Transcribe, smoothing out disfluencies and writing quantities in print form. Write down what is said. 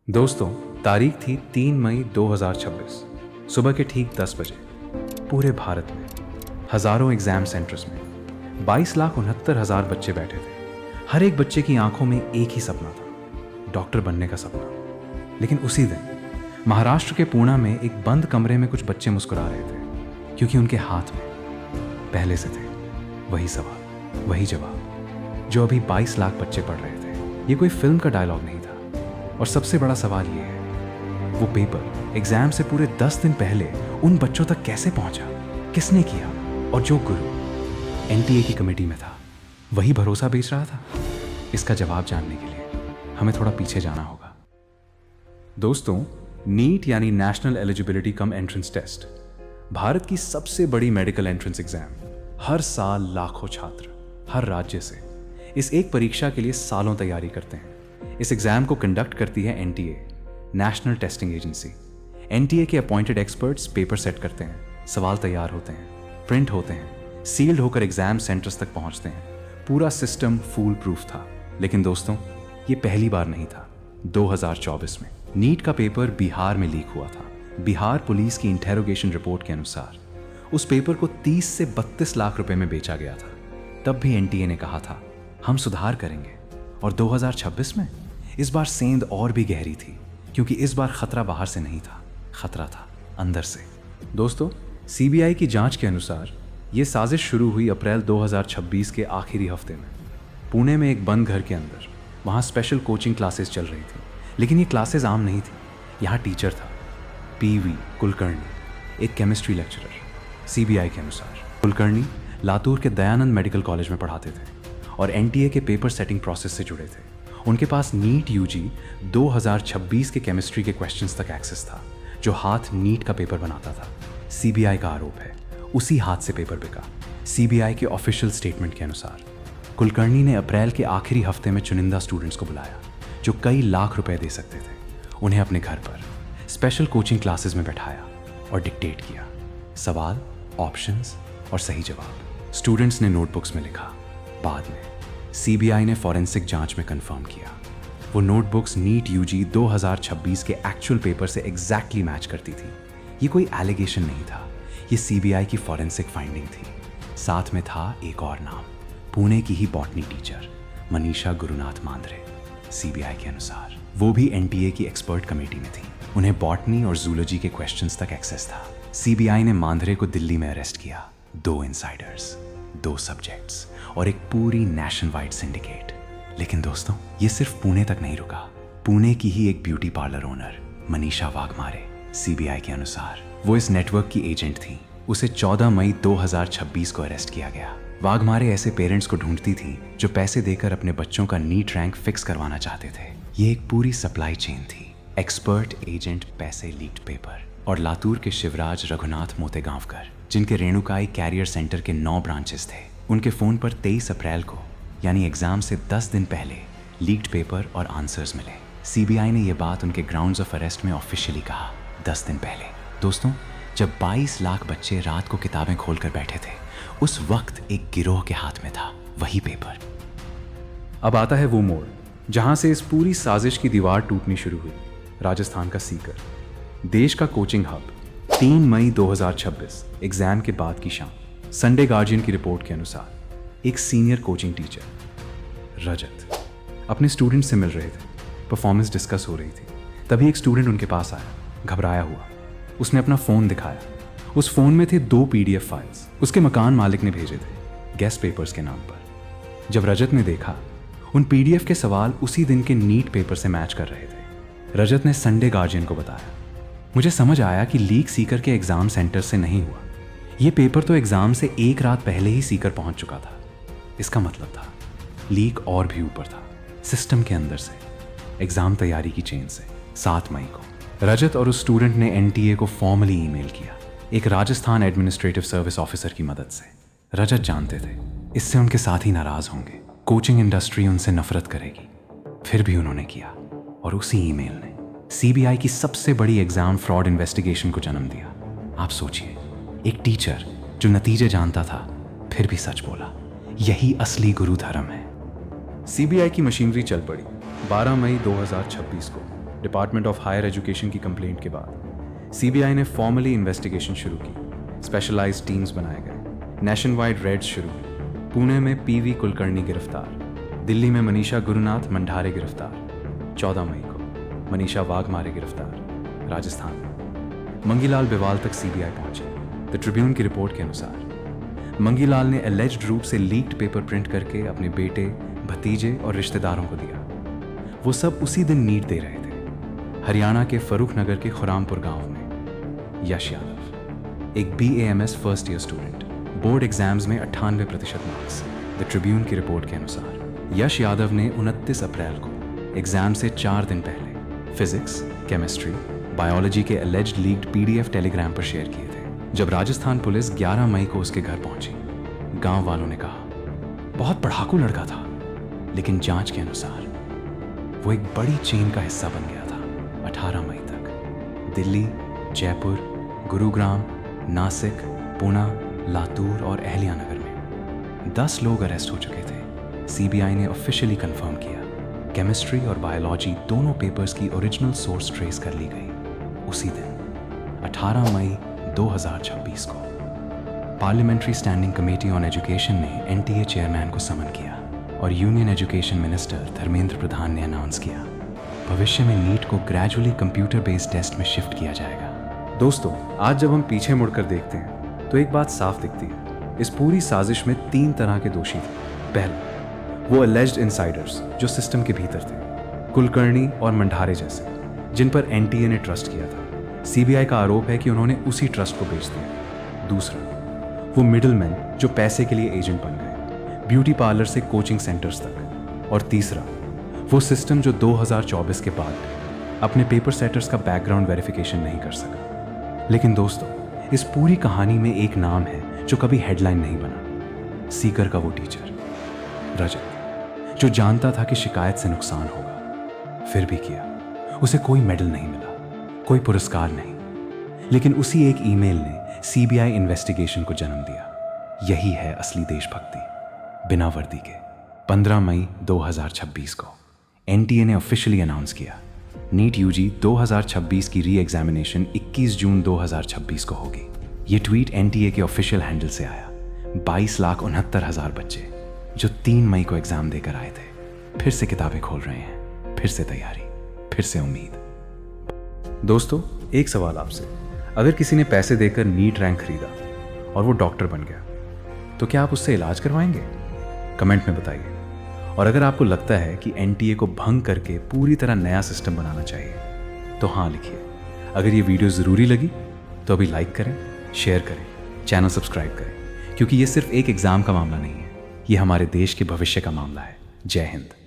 दोस्तों, तारीख थी 3 मई 2026। सुबह के ठीक 10 बजे पूरे भारत में हजारों एग्जाम सेंटर्स में 22,69,000 बच्चे बैठे थे। हर एक बच्चे की आंखों में एक ही सपना था, डॉक्टर बनने का सपना। लेकिन उसी दिन महाराष्ट्र के पुणे में एक बंद कमरे में कुछ बच्चे मुस्कुरा रहे थे, क्योंकि उनके हाथ में पहले से थे वही सवाल, वही जवाब जो अभी 22 लाख बच्चे पढ़ रहे थे। ये कोई फिल्म का डायलॉग नहीं था। और सबसे बड़ा सवाल ये है, वो पेपर एग्जाम से पूरे 10 दिन पहले उन बच्चों तक कैसे पहुंचा, किसने किया, और जो गुरु एनटीए की कमेटी में था वही भरोसा बेच रहा था। इसका जवाब जानने के लिए हमें थोड़ा पीछे जाना होगा। दोस्तों, नीट यानी national eligibility cum entrance test Bharat की सबसे बड़ी मेडिकल एंट्रेंस एग्जाम। हर साल लाखों छात्र हर राज्य से इस एक परीक्षा के लिए सालों तैयारी करते हैं। इस एग्जाम को कंडक्ट करती है NTA, national testing agency. NTA के अपॉइंटेड एक्सपर्ट्स पेपर सेट करते हैं, सवाल तैयार होते हैं, प्रिंट होते हैं, सील्ड होकर एग्जाम सेंटर्स तक पहुंचते हैं। पूरा सिस्टम फूल प्रूफ था। लेकिन दोस्तों, ये पहली बार नहीं था। 2024 में नीट का पेपर बिहार में लीक हुआ था। बिहार पुलिस की इंटेरोगेशन रिपोर्ट के अनुसार उस पेपर को 30 से 32 लाख रुपए में बेचा गया था। तब भी एनटीए ने कहा था, हम सुधार करेंगे। और 2026 में इस बार सेंध और भी गहरी थी, क्योंकि इस बार खतरा बाहर से नहीं था, खतरा था अंदर से। दोस्तों, सीबीआई की जांच के अनुसार ये साजिश शुरू हुई अप्रैल 2026 के आखिरी हफ्ते में, पुणे में एक बंद घर के अंदर। वहाँ स्पेशल कोचिंग क्लासेस चल रही थी, लेकिन ये क्लासेस आम नहीं थी। यहाँ टीचर था पीवी कुलकर्णी, एक केमिस्ट्री लेक्चरर। सीबीआई के अनुसार कुलकर्णी लातूर के दयानंद मेडिकल कॉलेज में पढ़ाते थे और एनटीए के पेपर सेटिंग प्रोसेस से जुड़े थे। उनके पास नीट यूजी 2026 के केमिस्ट्री के क्वेश्चंस तक एक्सेस था, जो हाथ नीट का पेपर बनाता था। सीबीआई का आरोप है, उसी हाथ से पेपर बिका। सीबीआई के ऑफिशियल स्टेटमेंट के अनुसार कुलकर्णी ने अप्रैल के आखिरी हफ्ते में चुनिंदा स्टूडेंट्स को बुलाया, जो कई लाख रुपए दे सकते थे। उन्हें अपने घर पर स्पेशल कोचिंग क्लासेस में बैठाया और डिक्टेट किया, सवाल, ऑप्शंस और सही जवाब। स्टूडेंट्स ने नोटबुक्स में लिखा। बाद में सीबीआई ने फॉरेंसिक जांच में कंफर्म किया, वो नोटबुक्स नीट यूजी 2026 के एक्चुअल पेपर से एग्जैक्टली मैच करती थी। ये कोई एलिगेशन नहीं था, ये सीबीआई की फॉरेंसिक फाइंडिंग थी। साथ में था एक और नाम, पुणे की ही botany teacher Manisha Gurunath Mandre. CBI के अनुसार वो भी एनटीए की एक्सपर्ट कमेटी में थी। उन्हें बॉटनी और जूलॉजी के क्वेश्चंस तक एक्सेस था। सीबीआई ने मांद्रे को दिल्ली में अरेस्ट किया। 2 इनसाइडर्स, 2 सब्जेक्ट्स और एक पूरी नेशन वाइड सिंडिकेट। लेकिन दोस्तों, ये सिर्फ पुणे तक नहीं रुका। पुणे की ही एक beauty parlour owner Manisha Waghmare, CBI के अनुसार वो इस नेटवर्क की एजेंट थी। उसे 14 मई 2026 को अरेस्ट किया गया। वाघमारे ऐसे पेरेंट्स को ढूंढती थी जो पैसे देकर अपने बच्चों का नीट रैंक फिक्स करवाना चाहते थे। ये एक पूरी सप्लाई चेन थी, एक्सपर्ट, एजेंट, पैसे, लीक्ड पेपर। और लातूर के शिवराज रघुनाथ मोतेगांवकर, जिनके रेणुकाई कैरियर सेंटर के 9 ब्रांचेस थे, उनके फ़ोन पर 23 अप्रैल को, यानी एग्जाम से 10 दिन पहले, लीक्ड पेपर और आंसर्स मिले। सीबीआई ने यह बात उनके ग्राउंड्स ऑफ अरेस्ट में ऑफिशियली कहा 10 दिन पहले। दोस्तों, जब 22 लाख बच्चे रात को किताबें खोलकर बैठे थे, उस वक्त एक गिरोह के हाथ में था वही पेपर। अब आता है वो मोड़ जहां से इस पूरी साजिश की दीवार टूटनी शुरू हुई। राजस्थान का सीकर, देश का कोचिंग हब। 3 मई 2026 एग्जाम के बाद की शाम, संडे गार्जियन की रिपोर्ट के अनुसार एक सीनियर कोचिंग टीचर रजत अपने स्टूडेंट से मिल रहे थे। परफॉर्मेंस डिस्कस हो रही थी। तभी एक स्टूडेंट उनके पास आया, घबराया हुआ। उसने अपना फ़ोन दिखाया। उस फ़ोन में थे 2 पीडीएफ फाइल्स, उसके मकान मालिक ने भेजे थे, गेस्ट पेपर्स के नाम पर। जब रजत ने देखा, उन पीडीएफ के सवाल उसी दिन के नीट पेपर से मैच कर रहे थे। रजत ने संडे गार्जियन को बताया, मुझे समझ आया कि लीक सीकर के एग्जाम सेंटर से नहीं हुआ। ये पेपर तो एग्जाम से एक रात पहले ही सीकर पहुंच चुका था। इसका मतलब था लीक और भी ऊपर था, सिस्टम के अंदर से, एग्जाम तैयारी की चेन से। 7 मई को रजत और उस स्टूडेंट ने एनटीए को फॉर्मली ईमेल किया, एक राजस्थान एडमिनिस्ट्रेटिव सर्विस ऑफिसर की मदद से। रजत जानते थे इससे उनके साथी नाराज होंगे, कोचिंग इंडस्ट्री उनसे नफरत करेगी। फिर भी उन्होंने किया और उसी ईमेल ने सीबीआई की सबसे बड़ी एग्जाम फ्रॉड इन्वेस्टिगेशन को जन्म दिया। आप सोचिए, एक टीचर जो नतीजे जानता था फिर भी सच बोला। यही असली गुरु धर्म है। सीबीआई की मशीनरी चल पड़ी। 12 मई 2026 को डिपार्टमेंट ऑफ हायर एजुकेशन की कंप्लेंट के बाद सीबीआई ने फॉर्मली इन्वेस्टिगेशन शुरू की। स्पेशलाइज्ड टीम्स बनाए गए, नेशन वाइड रेड्स शुरू हुई। पुणे में पीवी कुलकर्णी गिरफ्तार, दिल्ली में मनीषा गुरुनाथ मंडारे गिरफ्तार, 14 मई को मनीषा वाघमारे गिरफ्तार। राजस्थान में मंगीलाल बिवाल तक सीबीआई पहुंची। द ट्रिब्यून की रिपोर्ट के अनुसार मंगीलाल ने एलिज्ड रूप से लीक्ड पेपर प्रिंट करके अपने बेटे, भतीजे और रिश्तेदारों को दिया। वो सब उसी दिन नीट दे रहे थे, हरियाणा के फरूख नगर के खुरामपुर गांव में। यश यादव, एक BAMS first year student, board exams में 98% मार्क्स। द ट्रिब्यून की रिपोर्ट के अनुसार यश यादव ने 29 अप्रैल को एग्जाम से 4 दिन पहले फिजिक्स, केमिस्ट्री, बायोलॉजी के एलिज्ड लीक्ड PDF टेलीग्राम पर शेयर किए थे। जब राजस्थान पुलिस 11 मई को उसके घर पहुंची, गांव वालों ने कहा बहुत पढ़ाकू लड़का था, लेकिन जांच के अनुसार वो एक बड़ी चेन का हिस्सा बन गया था। 18 मई तक दिल्ली, जयपुर, गुरुग्राम, नासिक, पुणे, लातूर और अहल्यानगर में 10 लोग अरेस्ट हो चुके थे। सीबीआई ने ऑफिशियली कंफर्म किया, केमिस्ट्री और बायोलॉजी दोनों पेपर्स की ओरिजिनल सोर्स ट्रेस कर ली गई। उसी दिन 18 मई 2026 को parliamentary standing committee on education ने NTA चेयरमैन को समन किया और union education minister Dharmendra Pradhan ने अनाउंस किया भविष्य में नीट को ग्रेजुअली कंप्यूटर बेस्ड टेस्ट में शिफ्ट किया जाएगा। दोस्तों, आज जब हम पीछे मुड़कर देखते हैं तो एक बात साफ दिखती है, इस पूरी साजिश में 3 तरह के दोषी थे। पहला, वो एलिज्ड इनसाइडर्स जो सिस्टम के भीतर थे, कुलकर्णी और मंडारे जैसे, जिन पर NTA ने ट्रस्ट किया था। सीबीआई का आरोप है कि उन्होंने उसी ट्रस्ट को बेच दिया। दूसरा, वो मिडलमैन जो पैसे के लिए एजेंट बन गए, ब्यूटी पार्लर से कोचिंग सेंटर्स तक। और तीसरा, वो सिस्टम जो 2024 के बाद अपने पेपर सेटर्स का बैकग्राउंड वेरिफिकेशन नहीं कर सका। लेकिन दोस्तों, इस पूरी कहानी में एक नाम है जो कभी हेडलाइन नहीं बना, सीकर का वो टीचर रजत, जो जानता था कि शिकायत से नुकसान होगा, फिर भी किया। उसे कोई मेडल नहीं मिला, कोई पुरस्कार नहीं, लेकिन उसी एक ईमेल ने सीबीआई इन्वेस्टिगेशन को जन्म दिया। यही है असली देशभक्ति, बिना वर्दी के। 15 मई 2026 को NTA ने ऑफिशियली अनाउंस किया, नीट UG 2026 की री एग्जामिनेशन 21 जून 2026 को होगी। ये ट्वीट NTA के ऑफिशियल हैंडल से आया। 22,69,000 बच्चे जो 3 मई को एग्जाम देकर आए थे, फिर से किताबें खोल रहे हैं, फिर से तैयारी, फिर से उम्मीद। दोस्तों, एक सवाल आपसे, अगर किसी ने पैसे देकर नीट रैंक खरीदा और वो डॉक्टर बन गया, तो क्या आप उससे इलाज करवाएंगे? कमेंट में बताइए। और अगर आपको लगता है कि NTA को भंग करके पूरी तरह नया सिस्टम बनाना चाहिए, तो हाँ लिखिए। अगर ये वीडियो ज़रूरी लगी तो अभी लाइक करें, शेयर करें, चैनल सब्सक्राइब करें, क्योंकि ये सिर्फ एक एग्ज़ाम का मामला नहीं है, ये हमारे देश के भविष्य का मामला है। जय हिंद।